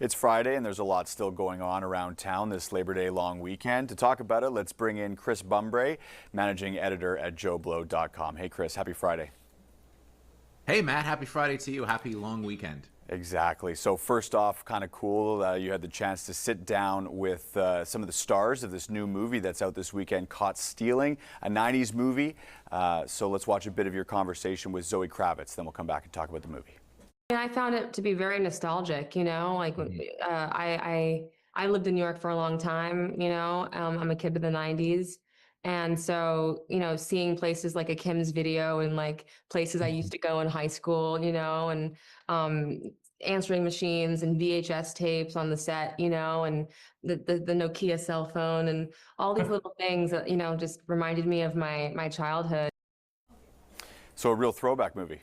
It's Friday and there's a lot still going on around town this Labor Day long weekend. To talk about it, let's bring in Chris Bumbray, managing editor at JoeBlow.com. Hey Chris, happy Friday. Hey Matt, happy Friday to you. Happy long weekend. Exactly. So first off, kind of cool, you had the chance to sit down with some of the stars of this new movie that's out this weekend, Caught Stealing, a 90s movie. So let's watch a bit of your conversation with Zoe Kravitz, then we'll come back and talk about the movie. Yeah, I found it to be very nostalgic, like I lived in New York for a long time, I'm a kid of the 90s. And so, seeing places like a Kim's Video and like places I used to go in high school, and answering machines and VHS tapes on the set, and the Nokia cell phone and all these little things that, just reminded me of my childhood. So a real throwback movie.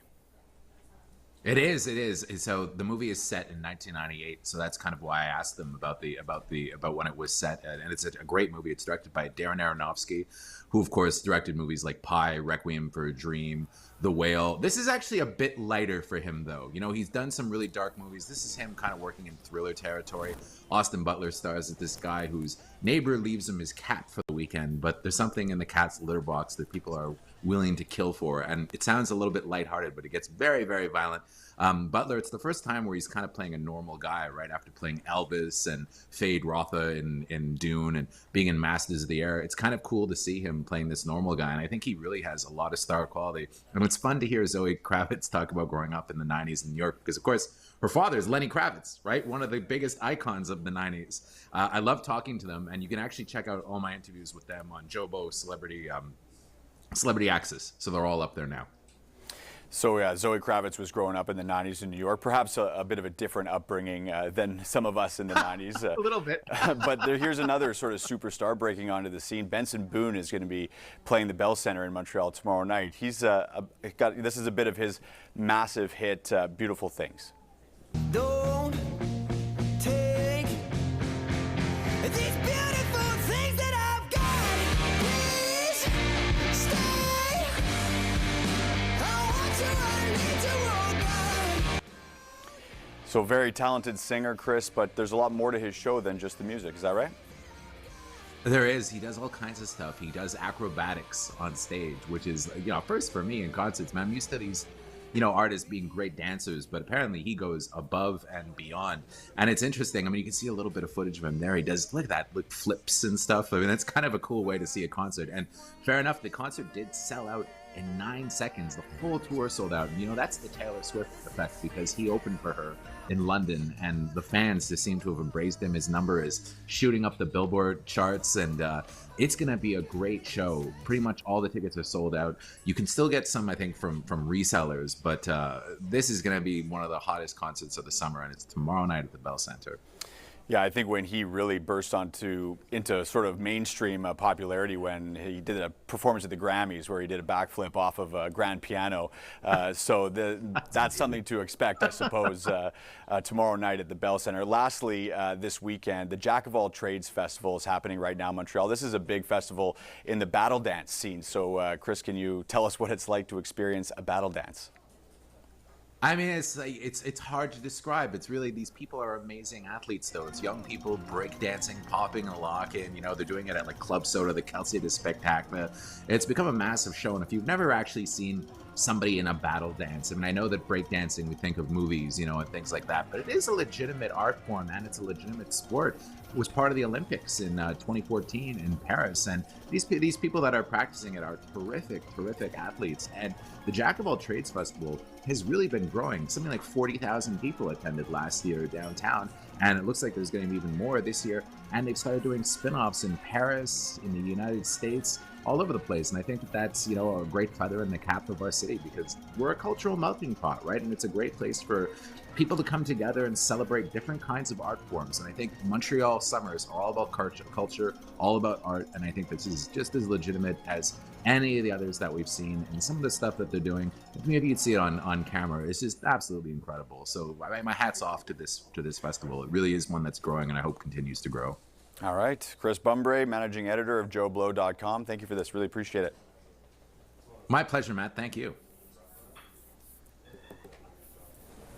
It is. So the movie is set in 1998. So that's kind of why I asked them about when it was set. And it's a great movie. It's directed by Darren Aronofsky, who of course directed movies like Pi, Requiem for a Dream, The Whale. This is actually a bit lighter for him though. He's done some really dark movies. This is him kind of working in thriller territory. Austin Butler stars as this guy whose neighbor leaves him his cat for the weekend, but there's something in the cat's litter box that people are willing to kill for. And it sounds a little bit lighthearted, but it gets very, very violent. Butler, it's the first time where he's kind of playing a normal guy right after playing Elvis and Fade Rotha in Dune and being in Masters of the Air. It's kind of cool to see him playing this normal guy. And I think he really has a lot of star quality. And it's fun to hear Zoe Kravitz talk about growing up in the 90s in New York, because of course, her father is Lenny Kravitz, right? One of the biggest icons of the 90s. I love talking to them, and you can actually check out all my interviews with them on Jobo Celebrity Access. So they're all up there now. So yeah, Zoe Kravitz was growing up in the 90s in New York, perhaps a bit of a different upbringing than some of us in the 90s. A little bit. But here's another sort of superstar breaking onto the scene. Benson Boone is going to be playing the Bell Center in Montreal tomorrow night. He's this is a bit of his massive hit, Beautiful Things. Don't take these beautiful things that I've got. Please stay. I need to roll back. So very talented singer, Chris, but there's a lot more to his show than just the music. Is that right? There is. He does all kinds of stuff. He does acrobatics on stage, which is, first for me in concerts, man. I'm used to these artists being great dancers, but apparently he goes above and beyond. And it's interesting. I mean, you can see a little bit of footage of him there. He does like flips and stuff. I mean, that's kind of a cool way to see a concert. And fair enough, the concert did sell out in 9 seconds. The whole tour sold out. And, that's the Taylor Swift effect, because he opened for her in London, and the fans just seem to have embraced him. His number is shooting up the Billboard charts, and it's going to be a great show. Pretty much all the tickets are sold out. You can still get some, I think, from resellers, but this is going to be one of the hottest concerts of the summer, and it's tomorrow night at the Bell Center. Yeah, I think when he really burst into sort of mainstream popularity when he did a performance at the Grammys where he did a backflip off of a grand piano. So that's something to expect, I suppose, tomorrow night at the Bell Center. Lastly, this weekend, the Jack of All Trades Festival is happening right now in Montreal. This is a big festival in the battle dance scene. So, Chris, can you tell us what it's like to experience a battle dance? I mean, it's hard to describe. It's really, these people are amazing athletes, though. It's young people breakdancing, popping and locking. They're doing it at like Club Soda, the Kelsey de Spectacle. It's become a massive show. And if you've never actually seen somebody in a battle dance, I mean, I know that breakdancing, we think of movies, and things like that, but it is a legitimate art form, and it's a legitimate sport. It was part of the Olympics in 2014 in Paris, and these people that are practicing it are terrific athletes. And the Jack of All Trades Festival has really been growing. Something like 40,000 people attended last year downtown, and it looks like there's going to be even more this year. And they've started doing spin-offs in Paris, in the United States, all over the place. And I think that's, a great feather in the cap of our city, because we're a cultural melting pot, right? And it's a great place for people to come together and celebrate different kinds of art forms. And I think Montreal summers are all about culture, all about art. And I think this is just as legitimate as any of the others that we've seen. And some of the stuff that they're doing, maybe you'd see it on camera, it's just absolutely incredible. So my hat's off to this festival. It really is one that's growing, and I hope continues to grow. All right. Chris Bumbray, managing editor of JoeBlow.com. Thank you for this. Really appreciate it. My pleasure, Matt. Thank you.